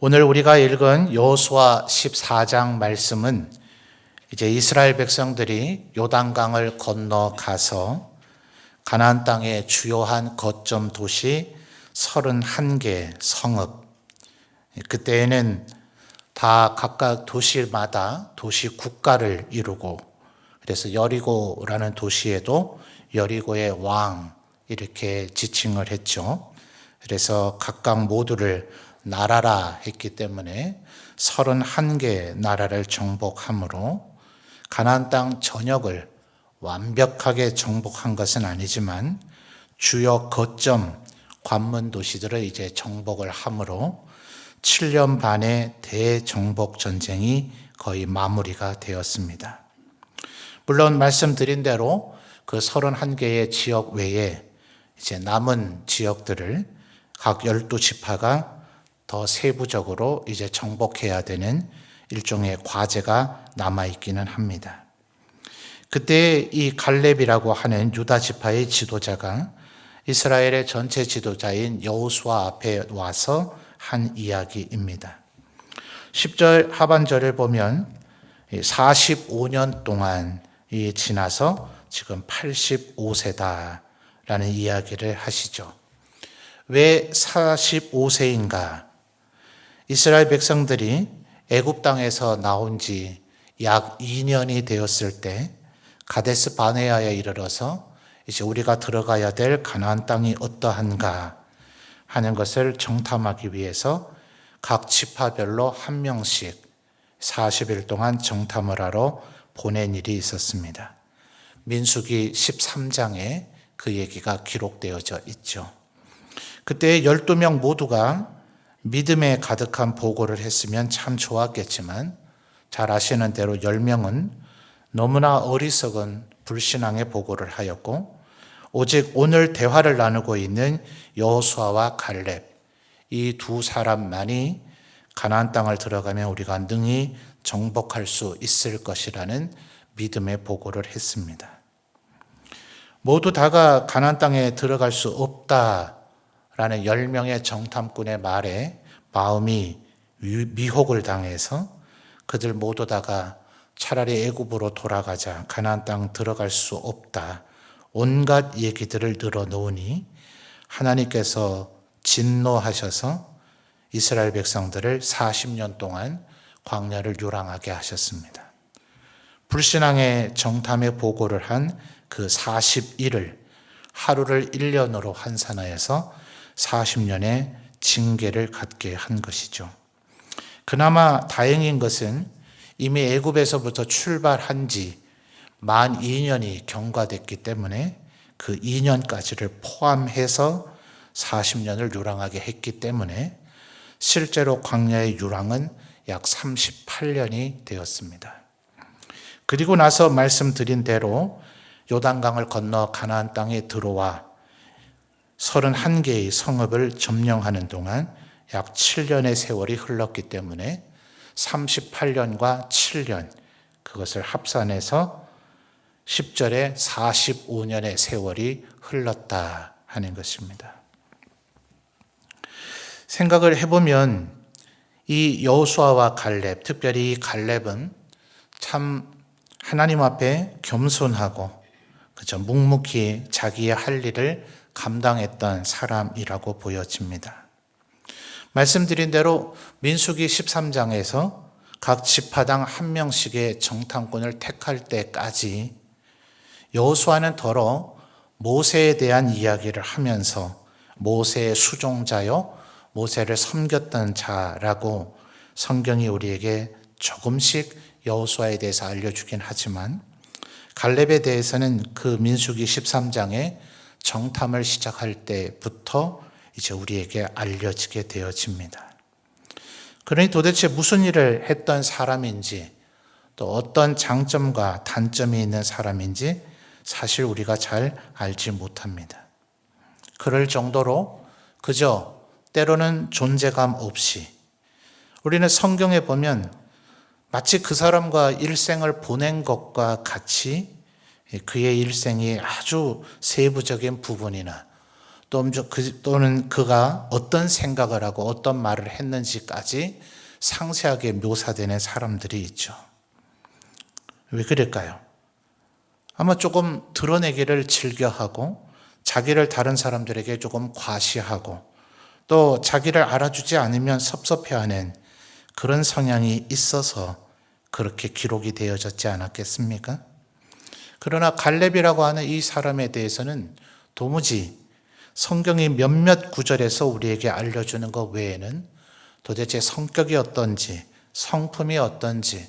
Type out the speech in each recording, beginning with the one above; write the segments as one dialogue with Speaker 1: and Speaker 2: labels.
Speaker 1: 오늘 우리가 읽은 여호수아 14장 말씀은 이제 이스라엘 백성들이 요단강을 건너가서 가나안 땅의 주요한 거점 도시 31개 성읍, 그때에는 다 각각 도시마다 도시 국가를 이루고, 그래서 여리고라는 도시에도 여리고의 왕 이렇게 지칭을 했죠. 그래서 각각 모두를 나라라 했기 때문에 31개 나라를 정복함으로 가나안 땅 전역을 완벽하게 정복한 것은 아니지만 주요 거점 관문 도시들을 이제 정복을 함으로 7년 반의 대정복 전쟁이 거의 마무리가 되었습니다. 물론 말씀드린 대로 그 31개의 지역 외에 이제 남은 지역들을 각 12지파가 더 세부적으로 이제 정복해야 되는 일종의 과제가 남아있기는 합니다. 그때 이 갈렙이라고 하는 유다 지파의 지도자가 이스라엘의 전체 지도자인 여호수아 앞에 와서 한 이야기입니다. 10절 하반절을 보면 45년 동안 지나서 지금 85세다라는 이야기를 하시죠. 왜 45세인가? 이스라엘 백성들이 애굽 땅에서 나온 지 약 2년이 되었을 때 가데스 바네아에 이르러서 이제 우리가 들어가야 될 가나안 땅이 어떠한가 하는 것을 정탐하기 위해서 각 지파별로 한 명씩 40일 동안 정탐을 하러 보낸 일이 있었습니다. 민수기 13장에 그 얘기가 기록되어져 있죠. 그때 12명 모두가 믿음에 가득한 보고를 했으면 참 좋았겠지만 잘 아시는 대로 10명은 너무나 어리석은 불신앙의 보고를 하였고, 오직 오늘 대화를 나누고 있는 여호수아와 갈렙, 이 두 사람만이 가나안 땅을 들어가면 우리가 능히 정복할 수 있을 것이라는 믿음의 보고를 했습니다. 모두 다가 가나안 땅에 들어갈 수 없다라는 10명의 정탐꾼의 말에 마음이 미혹을 당해서 그들 모두 다가 차라리 애굽으로 돌아가자, 가나안 땅 들어갈 수 없다, 온갖 얘기들을 늘어놓으니 하나님께서 진노하셔서 이스라엘 백성들을 40년 동안 광야를 유랑하게 하셨습니다. 불신앙의 정탐의 보고를 한 그 40일을 하루를 1년으로 환산하여서 40년의 징계를 갖게 한 것이죠. 그나마 다행인 것은 이미 애굽에서부터 출발한 지 만 2년이 경과됐기 때문에 그 2년까지를 포함해서 40년을 유랑하게 했기 때문에 실제로 광야의 유랑은 약 38년이 되었습니다. 그리고 나서 말씀드린 대로 요단강을 건너 가나안 땅에 들어와 31개의 성읍을 점령하는 동안 약 7년의 세월이 흘렀기 때문에 38년과 7년, 그것을 합산해서 10절에 45년의 세월이 흘렀다 하는 것입니다. 생각을 해보면 이 여호수아와 갈렙, 특별히 이 갈렙은 참 하나님 앞에 겸손하고 그저 묵묵히 자기의 할 일을 감당했던 사람이라고 보여집니다. 말씀드린 대로 민수기 13장에서 각 지파당 한 명씩의 정탐꾼을 택할 때까지 여호수아는 더러 모세에 대한 이야기를 하면서 모세의 수종자요, 모세를 섬겼던 자라고 성경이 우리에게 조금씩 여호수아에 대해서 알려주긴 하지만 갈렙에 대해서는 그 민수기 13장에 정탐을 시작할 때부터 이제 우리에게 알려지게 되어집니다. 그러니 도대체 무슨 일을 했던 사람인지, 또 어떤 장점과 단점이 있는 사람인지 사실 우리가 잘 알지 못합니다. 그럴 정도로 그저 때로는 존재감 없이, 우리는 성경에 보면 마치 그 사람과 일생을 보낸 것과 같이 그의 일생이 아주 세부적인 부분이나 또는 그가 어떤 생각을 하고 어떤 말을 했는지까지 상세하게 묘사되는 사람들이 있죠. 왜 그럴까요? 아마 조금 드러내기를 즐겨하고 자기를 다른 사람들에게 조금 과시하고 또 자기를 알아주지 않으면 섭섭해하는 그런 성향이 있어서 그렇게 기록이 되어졌지 않았겠습니까? 그러나 갈렙이라고 하는 이 사람에 대해서는 도무지 성경이 몇몇 구절에서 우리에게 알려주는 것 외에는 도대체 성격이 어떤지, 성품이 어떤지,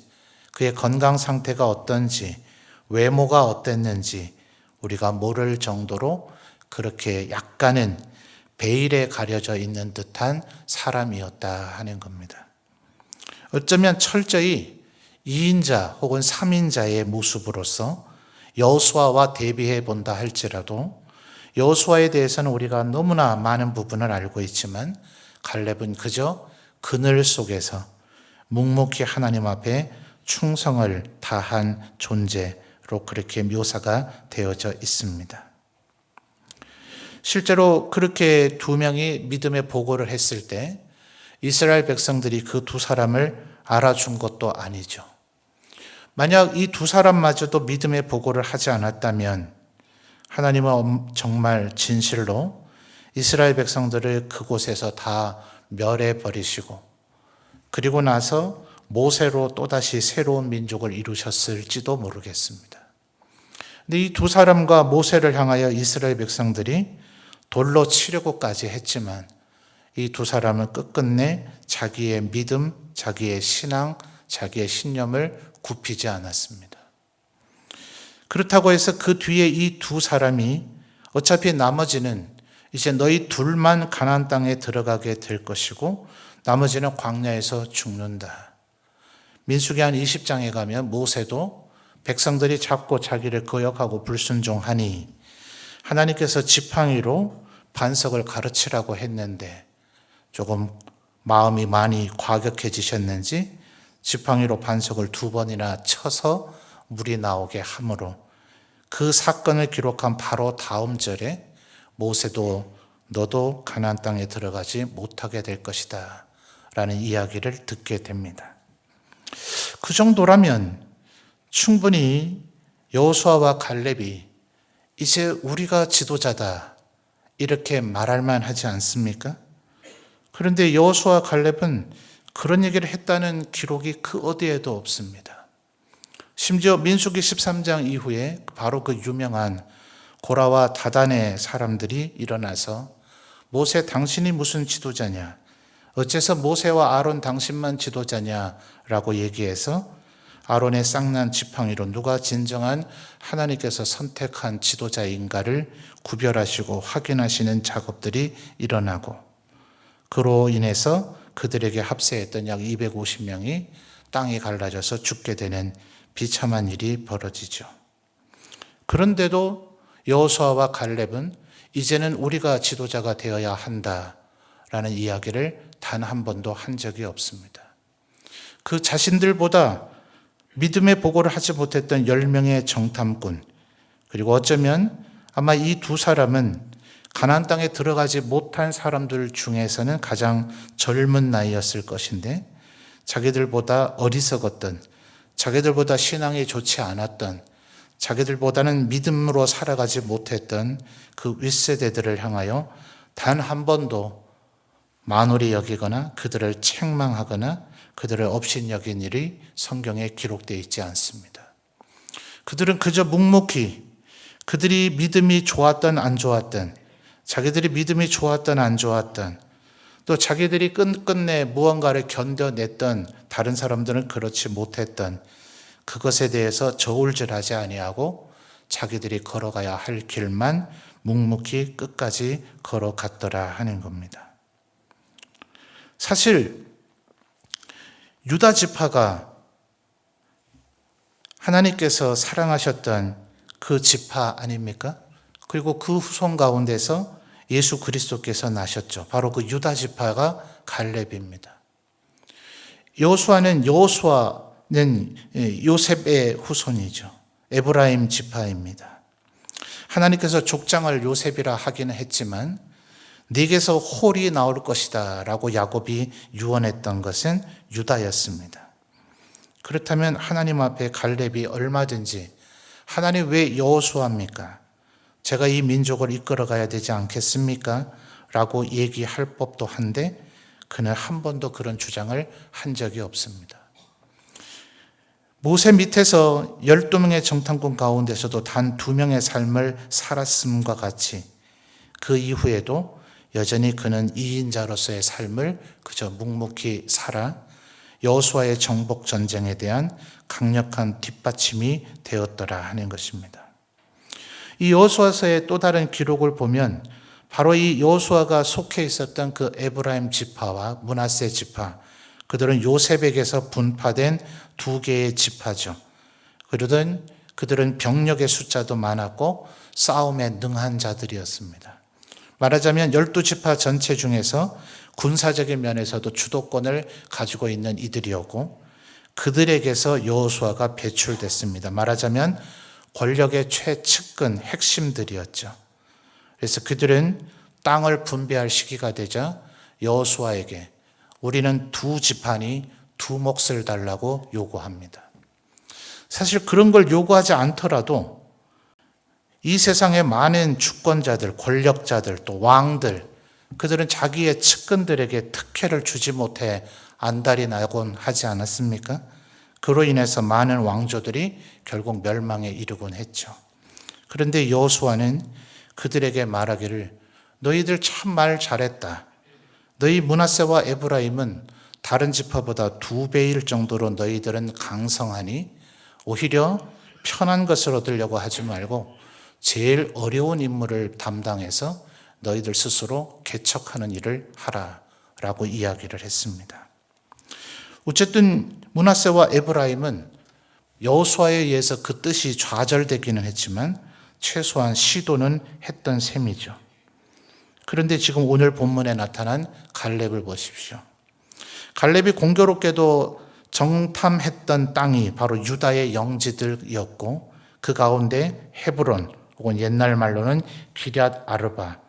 Speaker 1: 그의 건강 상태가 어떤지, 외모가 어땠는지 우리가 모를 정도로 그렇게 약간은 베일에 가려져 있는 듯한 사람이었다 하는 겁니다. 어쩌면 철저히 2인자 혹은 3인자의 모습으로서 여호수아와 대비해 본다 할지라도 여호수아에 대해서는 우리가 너무나 많은 부분을 알고 있지만 갈렙은 그저 그늘 속에서 묵묵히 하나님 앞에 충성을 다한 존재로 그렇게 묘사가 되어져 있습니다. 실제로 그렇게 두 명이 믿음의 보고를 했을 때 이스라엘 백성들이 그 두 사람을 알아준 것도 아니죠. 만약 이 두 사람마저도 믿음의 보고를 하지 않았다면 하나님은 정말 진실로 이스라엘 백성들을 그곳에서 다 멸해버리시고 그리고 나서 모세로 또다시 새로운 민족을 이루셨을지도 모르겠습니다. 근데 이 두 사람과 모세를 향하여 이스라엘 백성들이 돌로 치려고까지 했지만 이 두 사람은 끝끝내 자기의 믿음, 자기의 신앙, 자기의 신념을 굽히지 않았습니다. 그렇다고 해서 그 뒤에 이 두 사람이 어차피 나머지는 이제 너희 둘만 가나안 땅에 들어가게 될 것이고 나머지는 광야에서 죽는다. 민수기 한 20장에 가면 모세도 백성들이 자꾸 자기를 거역하고 불순종하니 하나님께서 지팡이로 반석을 가르치라고 했는데 조금 마음이 많이 과격해지셨는지 지팡이로 반석을 2번이나 쳐서 물이 나오게 함으로 그 사건을 기록한 바로 다음 절에 모세도 너도 가나안 땅에 들어가지 못하게 될 것이다 라는 이야기를 듣게 됩니다. 그 정도라면 충분히 여호수아와 갈렙이 이제 우리가 지도자다 이렇게 말할 만하지 않습니까? 그런데 여호수아와 갈렙은 그런 얘기를 했다는 기록이 그 어디에도 없습니다. 심지어 민수기 13장 이후에 바로 그 유명한 고라와 다단의 사람들이 일어나서 모세 당신이 무슨 지도자냐? 어째서 모세와 아론 당신만 지도자냐라고 얘기해서 아론의 쌍난 지팡이로 누가 진정한 하나님께서 선택한 지도자인가를 구별하시고 확인하시는 작업들이 일어나고 그로 인해서 그들에게 합세했던 약 250명이 땅이 갈라져서 죽게 되는 비참한 일이 벌어지죠. 그런데도 여호수아와 갈렙은 이제는 우리가 지도자가 되어야 한다라는 이야기를 단 한 번도 한 적이 없습니다. 그 자신들보다 믿음의 보고를 하지 못했던 10명의 정탐꾼 그리고 어쩌면 아마 이 두 사람은 가나안 땅에 들어가지 못한 사람들 중에서는 가장 젊은 나이였을 것인데 자기들보다 어리석었던 자기들보다 신앙이 좋지 않았던 자기들보다는 믿음으로 살아가지 못했던 그 윗세대들을 향하여 단 한 번도 만홀히 여기거나 그들을 책망하거나 그들을 업신여긴 일이 성경에 기록되어 있지 않습니다. 그들은 그저 묵묵히 그들이 믿음이 좋았던 안 좋았던 자기들이 믿음이 좋았던 안 좋았던 또 자기들이 끝끝내 무언가를 견뎌냈던 다른 사람들은 그렇지 못했던 그것에 대해서 저울질하지 아니하고 자기들이 걸어가야 할 길만 묵묵히 끝까지 걸어갔더라 하는 겁니다. 사실 유다 지파가 하나님께서 사랑하셨던 그 지파 아닙니까? 그리고 그 후손 가운데서 예수 그리스도께서 나셨죠. 바로 그 유다 지파가 갈렙입니다. 여호수아는 요셉의 후손이죠. 에브라임 지파입니다. 하나님께서 족장을 요셉이라 하기는 했지만 네게서 홀이 나올 것이다 라고 야곱이 유언했던 것은 유다였습니다. 그렇다면 하나님 앞에 갈렙이 얼마든지 하나님 왜 여호수아입니까? 제가 이 민족을 이끌어 가야 되지 않겠습니까? 라고 얘기할 법도 한데 그는 한 번도 그런 주장을 한 적이 없습니다. 모세 밑에서 12명의 정탐꾼 가운데서도 단 2명의 삶을 살았음과 같이 그 이후에도 여전히 그는 2인자로서의 삶을 그저 묵묵히 살아 여호수아의 정복 전쟁에 대한 강력한 뒷받침이 되었더라 하는 것입니다. 이 여호수아서의 또 다른 기록을 보면 바로 이 여호수아가 속해 있었던 그 에브라임 지파와 므낫세 지파, 그들은 요셉에게서 분파된 2개의 지파죠. 그들은 병력의 숫자도 많았고 싸움에 능한 자들이었습니다. 말하자면 12지파 전체 중에서 군사적인 면에서도 주도권을 가지고 있는 이들이었고 그들에게서 여호수아가 배출됐습니다. 말하자면 권력의 최측근 핵심들이었죠. 그래서 그들은 땅을 분배할 시기가 되자 여호수아에게 우리는 2지파니 2몫을 달라고 요구합니다. 사실 그런 걸 요구하지 않더라도 이 세상의 많은 주권자들, 권력자들, 또 왕들, 그들은 자기의 측근들에게 특혜를 주지 못해 안달이 나곤 하지 않았습니까? 그로 인해서 많은 왕조들이 결국 멸망에 이르곤 했죠. 그런데 여호수아는 그들에게 말하기를 너희들 참 말 잘했다. 너희 므낫세와 에브라임은 다른 지파보다 2배일 정도로 너희들은 강성하니 오히려 편한 것을 얻으려고 하지 말고 제일 어려운 임무를 담당해서 너희들 스스로 개척하는 일을 하라 라고 이야기를 했습니다. 어쨌든 므낫세와 에브라임은 여호수아에 의해서 그 뜻이 좌절되기는 했지만 최소한 시도는 했던 셈이죠. 그런데 지금 오늘 본문에 나타난 갈렙을 보십시오. 갈렙이 공교롭게도 정탐했던 땅이 바로 유다의 영지들이었고 그 가운데 헤브론 혹은 옛날 말로는 기럇 아르바,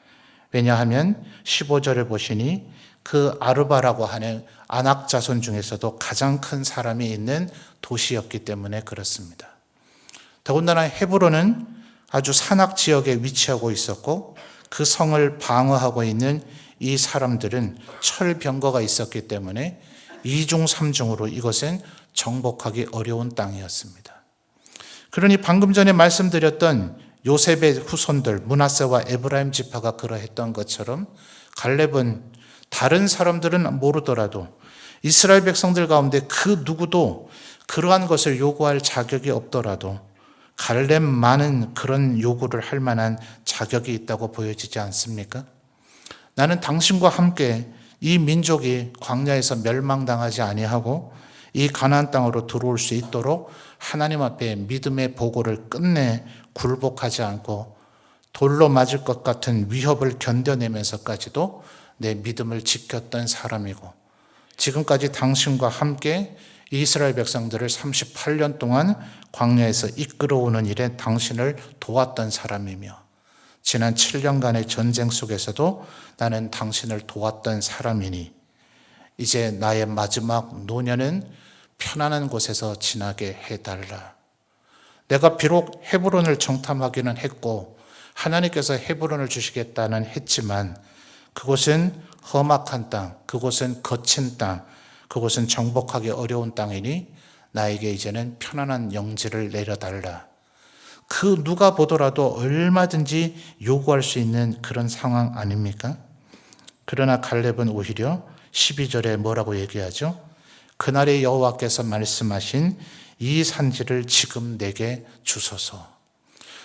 Speaker 1: 왜냐하면 15절을 보시니 그 아르바라고 하는 아낙 자손 중에서도 가장 큰 사람이 있는 도시였기 때문에 그렇습니다. 더군다나 헤브론은 아주 산악 지역에 위치하고 있었고 그 성을 방어하고 있는 이 사람들은 철병거가 있었기 때문에 2중 3중으로 이것은 정복하기 어려운 땅이었습니다. 그러니 방금 전에 말씀드렸던 요셉의 후손들 므낫세와 에브라임 지파가 그러했던 것처럼 갈렙은 다른 사람들은 모르더라도 이스라엘 백성들 가운데 그 누구도 그러한 것을 요구할 자격이 없더라도 갈렙만은 그런 요구를 할 만한 자격이 있다고 보여지지 않습니까? 나는 당신과 함께 이 민족이 광야에서 멸망당하지 아니하고 이 가나안 땅으로 들어올 수 있도록 하나님 앞에 믿음의 보고를 끝내 굴복하지 않고 돌로 맞을 것 같은 위협을 견뎌내면서까지도 내 믿음을 지켰던 사람이고 지금까지 당신과 함께 이스라엘 백성들을 38년 동안 광야에서 이끌어오는 일에 당신을 도왔던 사람이며 지난 7년간의 전쟁 속에서도 나는 당신을 도왔던 사람이니 이제 나의 마지막 노년은 편안한 곳에서 지나게 해달라. 내가 비록 헤브론을 정탐하기는 했고 하나님께서 헤브론을 주시겠다는 했지만 그곳은 험악한 땅, 그곳은 거친 땅, 그곳은 정복하기 어려운 땅이니 나에게 이제는 편안한 영지를 내려달라. 그 누가 보더라도 얼마든지 요구할 수 있는 그런 상황 아닙니까? 그러나 갈렙은 오히려 12절에 뭐라고 얘기하죠? 그날의 여호와께서 말씀하신 이 산지를 지금 내게 주소서.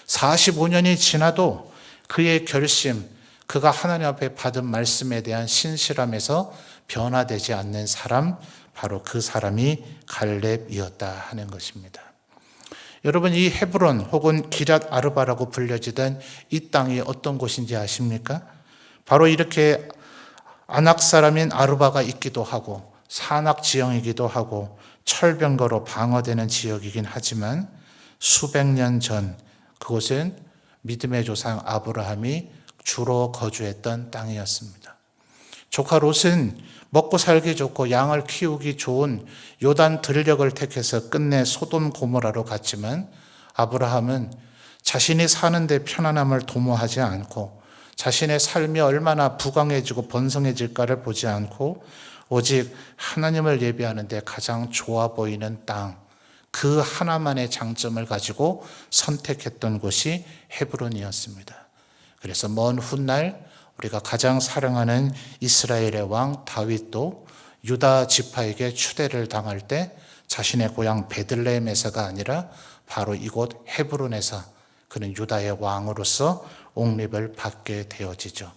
Speaker 1: 45년이 지나도 그의 결심, 그가 하나님 앞에 받은 말씀에 대한 신실함에서 변화되지 않는 사람, 바로 그 사람이 갈렙이었다 하는 것입니다. 여러분, 이 헤브론 혹은 기럇 아르바라고 불려지던 이 땅이 어떤 곳인지 아십니까? 바로 이렇게 아낙 사람인 아르바가 있기도 하고 산악 지형이기도 하고 철병거로 방어되는 지역이긴 하지만 수백 년 전 그곳은 믿음의 조상 아브라함이 주로 거주했던 땅이었습니다. 조카 롯은 먹고 살기 좋고 양을 키우기 좋은 요단 들녘을 택해서 끝내 소돔 고모라로 갔지만 아브라함은 자신이 사는데 편안함을 도모하지 않고 자신의 삶이 얼마나 부강해지고 번성해질까를 보지 않고 오직 하나님을 예배하는 데 가장 좋아 보이는 땅, 그 하나만의 장점을 가지고 선택했던 곳이 헤브론이었습니다. 그래서 먼 훗날 우리가 가장 사랑하는 이스라엘의 왕 다윗도 유다 지파에게 추대를 당할 때 자신의 고향 베들레헴에서가 아니라 바로 이곳 헤브론에서 그는 유다의 왕으로서 옹립을 받게 되어지죠.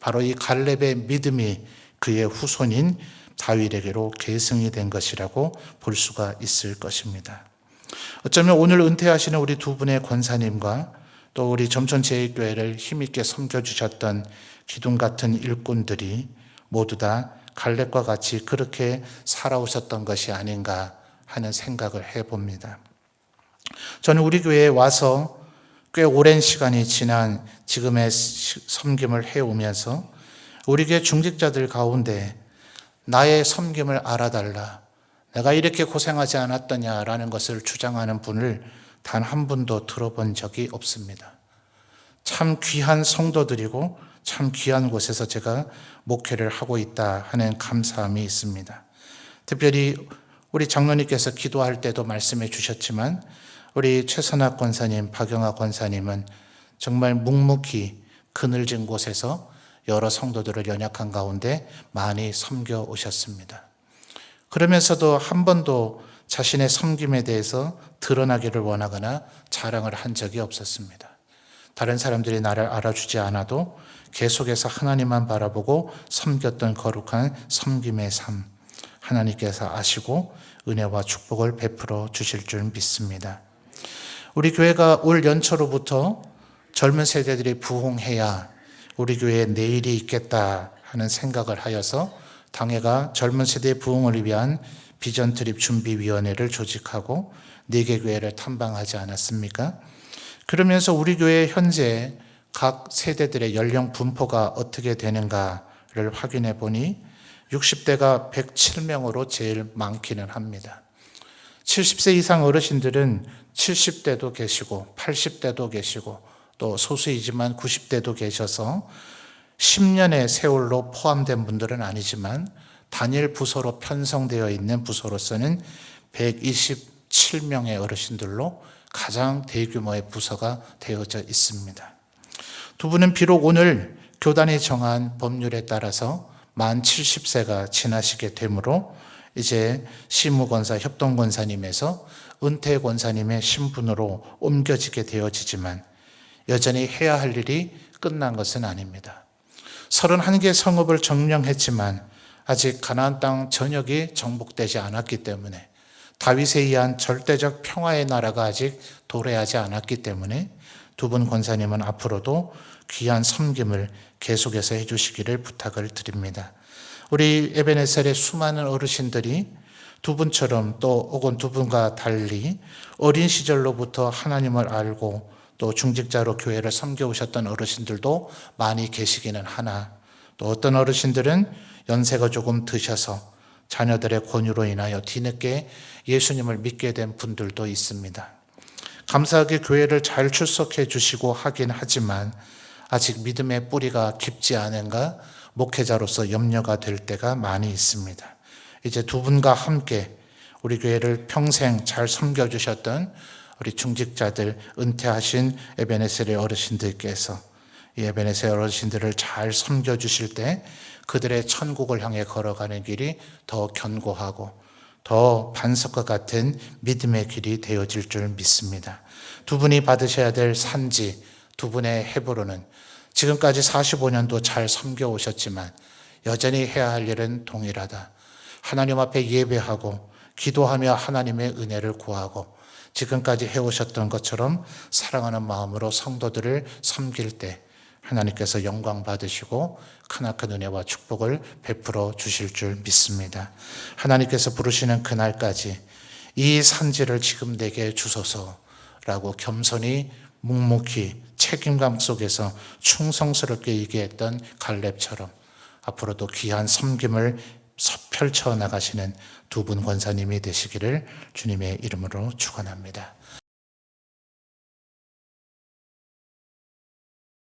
Speaker 1: 바로 이 갈렙의 믿음이 그의 후손인 다윗에게로 계승이 된 것이라고 볼 수가 있을 것입니다. 어쩌면 오늘 은퇴하시는 우리 두 분의 권사님과 또 우리 점촌제일교회를 힘있게 섬겨주셨던 기둥 같은 일꾼들이 모두 다 갈렙과 같이 그렇게 살아오셨던 것이 아닌가 하는 생각을 해봅니다. 저는 우리 교회에 와서 꽤 오랜 시간이 지난 지금의 섬김을 해오면서 우리 교회 중직자들 가운데 나의 섬김을 알아달라, 내가 이렇게 고생하지 않았더냐라는 것을 주장하는 분을 단 한 분도 들어본 적이 없습니다. 참 귀한 성도들이고 참 귀한 곳에서 제가 목회를 하고 있다 하는 감사함이 있습니다. 특별히 우리 장로님께서 기도할 때도 말씀해 주셨지만 우리 최선학 권사님, 박영하 권사님은 정말 묵묵히 그늘진 곳에서 여러 성도들을 연약한 가운데 많이 섬겨 오셨습니다. 그러면서도 한 번도 자신의 섬김에 대해서 드러나기를 원하거나 자랑을 한 적이 없었습니다. 다른 사람들이 나를 알아주지 않아도 계속해서 하나님만 바라보고 섬겼던 거룩한 섬김의 삶, 하나님께서 아시고 은혜와 축복을 베풀어 주실 줄 믿습니다. 우리 교회가 올 연초로부터 젊은 세대들이 부흥해야 우리 교회에 내일이 있겠다 하는 생각을 하여서 당회가 젊은 세대의 부흥을 위한 비전 트립 준비위원회를 조직하고 4개 교회를 탐방하지 않았습니까? 그러면서 우리 교회 현재 각 세대들의 연령 분포가 어떻게 되는가를 확인해 보니 60대가 107명으로 제일 많기는 합니다. 70세 이상 어르신들은 70대도 계시고 80대도 계시고 또 소수이지만 90대도 계셔서 10년의 세월로 포함된 분들은 아니지만 단일 부서로 편성되어 있는 부서로서는 127명의 어르신들로 가장 대규모의 부서가 되어져 있습니다. 두 분은 비록 오늘 교단이 정한 법률에 따라서 만 70세가 지나시게 되므로 이제 시무권사, 협동권사님에서 은퇴권사님의 신분으로 옮겨지게 되어지지만 여전히 해야 할 일이 끝난 것은 아닙니다. 31개 성읍을 점령했지만 아직 가나안 땅 전역이 정복되지 않았기 때문에 다윗에 의한 절대적 평화의 나라가 아직 도래하지 않았기 때문에 두 분 권사님은 앞으로도 귀한 섬김을 계속해서 해주시기를 부탁을 드립니다. 우리 에베네셀의 수많은 어르신들이 두 분처럼 또 혹은 두 분과 달리 어린 시절로부터 하나님을 알고 또 중직자로 교회를 섬겨오셨던 어르신들도 많이 계시기는 하나 또 어떤 어르신들은 연세가 조금 드셔서 자녀들의 권유로 인하여 뒤늦게 예수님을 믿게 된 분들도 있습니다. 감사하게 교회를 잘 출석해 주시고 하긴 하지만 아직 믿음의 뿌리가 깊지 않은가 목회자로서 염려가 될 때가 많이 있습니다. 이제 두 분과 함께 우리 교회를 평생 잘 섬겨주셨던 우리 중직자들 은퇴하신 에베네셀의 어르신들께서 이 에베네셀 어르신들을 잘 섬겨주실 때 그들의 천국을 향해 걸어가는 길이 더 견고하고 더 반석과 같은 믿음의 길이 되어질 줄 믿습니다. 두 분이 받으셔야 될 산지, 두 분의 헤브론은 지금까지 45년도 잘 섬겨오셨지만 여전히 해야 할 일은 동일하다. 하나님 앞에 예배하고 기도하며 하나님의 은혜를 구하고 지금까지 해오셨던 것처럼 사랑하는 마음으로 성도들을 섬길 때 하나님께서 영광 받으시고 크나큰 은혜와 축복을 베풀어 주실 줄 믿습니다. 하나님께서 부르시는 그날까지 이 산지를 지금 내게 주소서라고 겸손히 묵묵히 책임감 속에서 충성스럽게 얘기했던 갈렙처럼 앞으로도 귀한 섬김을 펼쳐 나가시는 두 분 권사님이 되시기를 주님의 이름으로 축원합니다.